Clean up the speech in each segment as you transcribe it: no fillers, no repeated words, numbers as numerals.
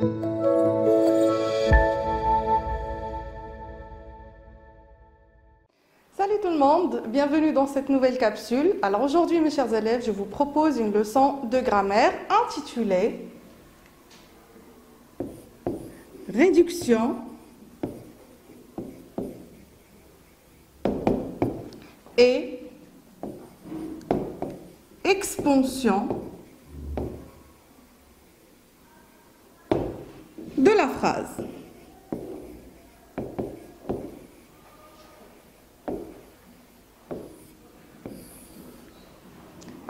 Salut tout le monde, bienvenue dans cette nouvelle capsule. Alors aujourd'hui mes chers élèves, je vous propose une leçon de grammaire intitulée Réduction et expansion de la phrase.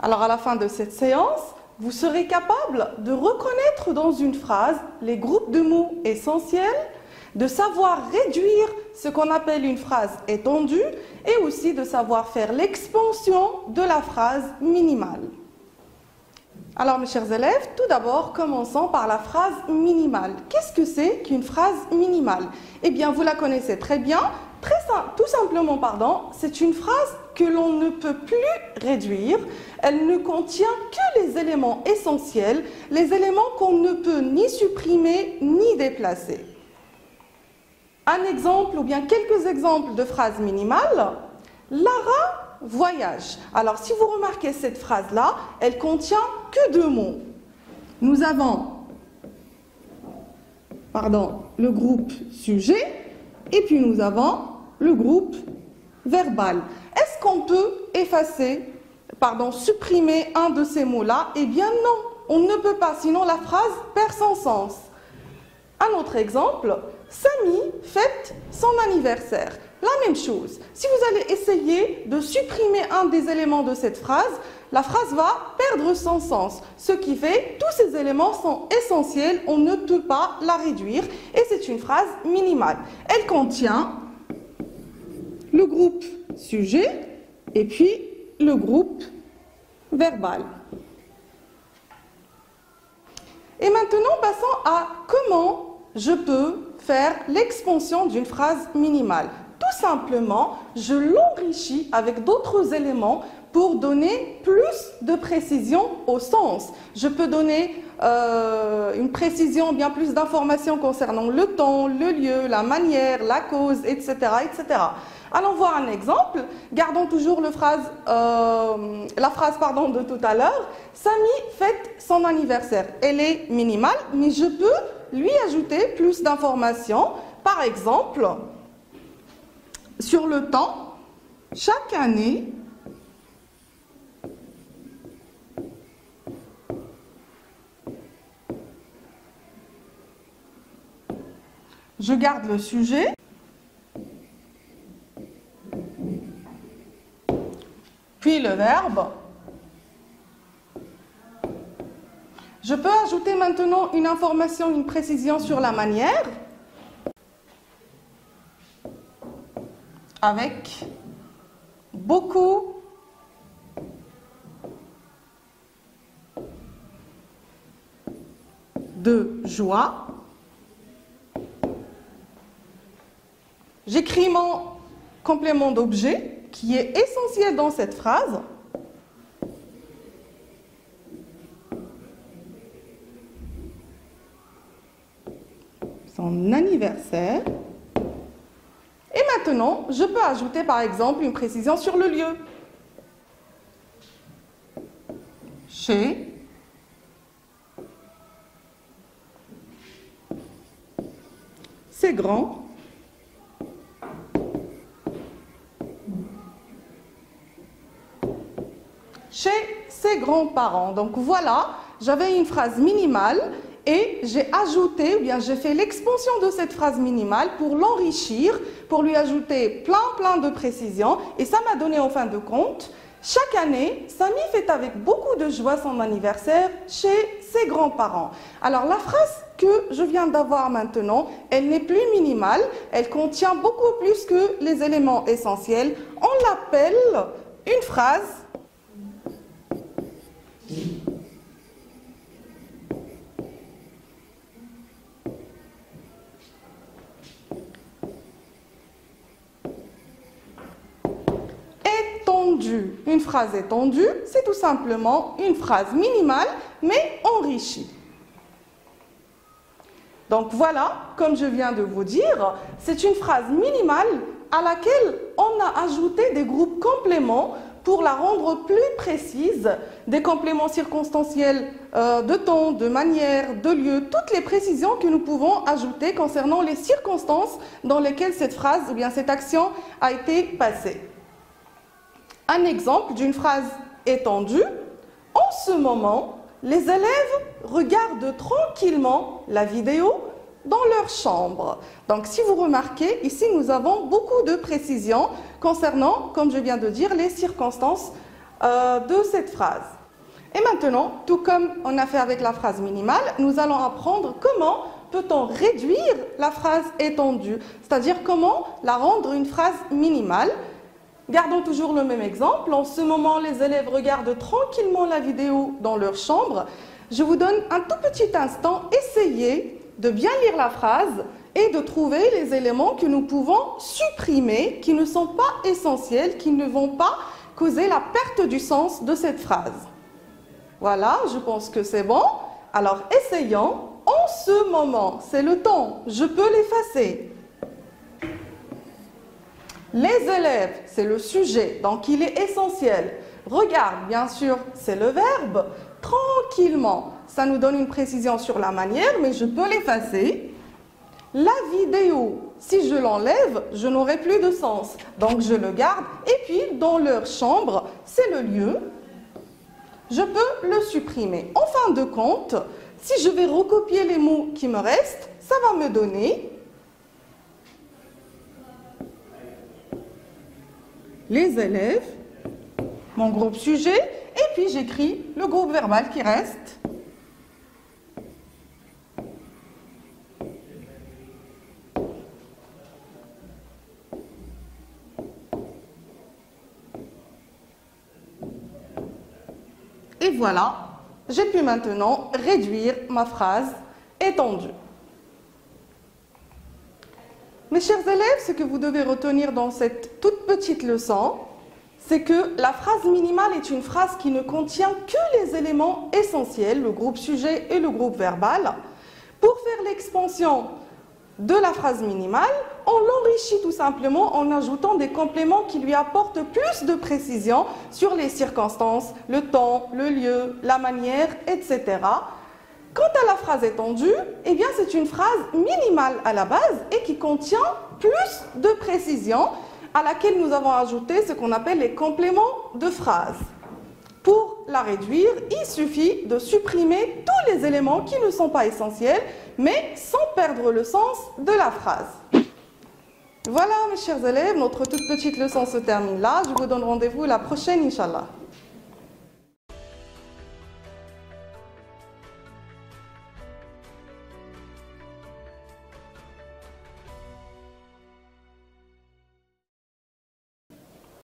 Alors à la fin de cette séance, vous serez capable de reconnaître dans une phrase les groupes de mots essentiels, de savoir réduire ce qu'on appelle une phrase étendue et aussi de savoir faire l'expansion de la phrase minimale. Alors mes chers élèves, tout d'abord commençons par la phrase minimale. Qu'est-ce que c'est qu'une phrase minimale? Eh bien vous la connaissez très bien, tout simplement, c'est une phrase que l'on ne peut plus réduire. Elle ne contient que les éléments essentiels, les éléments qu'on ne peut ni supprimer ni déplacer. Un exemple ou bien quelques exemples de phrases minimales. Lara voyage. Alors si vous remarquez cette phrase-là, elle contient que deux mots. Nous avons le groupe sujet et puis nous avons le groupe verbal. Est-ce qu'on peut supprimer un de ces mots-là? Eh bien non, on ne peut pas, sinon la phrase perd son sens. Un autre exemple, Samy fête son anniversaire. La même chose, si vous allez essayer de supprimer un des éléments de cette phrase, la phrase va perdre son sens. Ce qui fait, tous ces éléments sont essentiels, on ne peut pas la réduire et c'est une phrase minimale. Elle contient le groupe sujet et puis le groupe verbal. Et maintenant, passons à comment je peux faire l'expansion d'une phrase minimale. Tout simplement, je l'enrichis avec d'autres éléments pour donner plus de précision au sens. Je peux donner une précision, bien plus d'informations concernant le temps, le lieu, la manière, la cause, etc., etc. Allons voir un exemple. Gardons toujours la phrase de tout à l'heure. Samy fête son anniversaire. Elle est minimale, mais je peux lui ajouter plus d'informations. Par exemple, sur le temps, chaque année, je garde le sujet. Puis le verbe. Je peux ajouter maintenant une information, une précision sur la manière avec beaucoup de joie. J'écris mon complément d'objet qui est essentiel dans cette phrase. Son anniversaire. Et maintenant, je peux ajouter par exemple une précision sur le lieu. Chez ses grands chez ses grands-parents. Donc voilà, j'avais une phrase minimale et j'ai ajouté, ou bien j'ai fait l'expansion de cette phrase minimale pour l'enrichir, pour lui ajouter plein de précisions. Et ça m'a donné en fin de compte, chaque année, Samy fête avec beaucoup de joie son anniversaire chez ses grands-parents. Alors la phrase que je viens d'avoir maintenant, elle n'est plus minimale, elle contient beaucoup plus que les éléments essentiels. On l'appelle une phrase étendue. Une phrase étendue, c'est tout simplement une phrase minimale, mais enrichie. Donc voilà, comme je viens de vous dire, c'est une phrase minimale à laquelle on a ajouté des groupes compléments pour la rendre plus précise, des compléments circonstanciels de temps, de manière, de lieu, toutes les précisions que nous pouvons ajouter concernant les circonstances dans lesquelles cette phrase ou bien cette action a été passée. Un exemple d'une phrase étendue. En ce moment, les élèves regardent tranquillement la vidéo dans leur chambre. Donc, si vous remarquez, ici, nous avons beaucoup de précisions concernant, comme je viens de dire, les circonstances de cette phrase. Et maintenant, tout comme on a fait avec la phrase minimale, nous allons apprendre comment peut-on réduire la phrase étendue, c'est-à-dire comment la rendre une phrase minimale. Gardons toujours le même exemple. En ce moment, les élèves regardent tranquillement la vidéo dans leur chambre. Je vous donne un tout petit instant. Essayez de bien lire la phrase et de trouver les éléments que nous pouvons supprimer, qui ne sont pas essentiels, qui ne vont pas causer la perte du sens de cette phrase. Voilà, je pense que c'est bon. Alors, essayons. En ce moment, c'est le temps. Je peux l'effacer. Les élèves, c'est le sujet, donc il est essentiel. Regarde, bien sûr, c'est le verbe. Tranquillement, ça nous donne une précision sur la manière, mais je peux l'effacer. La vidéo, si je l'enlève, je n'aurai plus de sens. Donc je le garde. Et puis, dans leur chambre, c'est le lieu. Je peux le supprimer. En fin de compte, si je vais recopier les mots qui me restent, ça va me donner les élèves, mon groupe sujet, et puis j'écris le groupe verbal qui reste. Et voilà, j'ai pu maintenant réduire ma phrase étendue. Mes chers élèves, ce que vous devez retenir dans cette toute petite leçon, c'est que la phrase minimale est une phrase qui ne contient que les éléments essentiels, le groupe sujet et le groupe verbal. Pour faire l'expansion de la phrase minimale, on l'enrichit tout simplement en ajoutant des compléments qui lui apportent plus de précision sur les circonstances, le temps, le lieu, la manière, etc. Quant à la phrase étendue, eh bien c'est une phrase minimale à la base et qui contient plus de précision à laquelle nous avons ajouté ce qu'on appelle les compléments de phrase. Pour la réduire, il suffit de supprimer tous les éléments qui ne sont pas essentiels, mais sans perdre le sens de la phrase. Voilà mes chers élèves, notre toute petite leçon se termine là. Je vous donne rendez-vous la prochaine, Inch'Allah.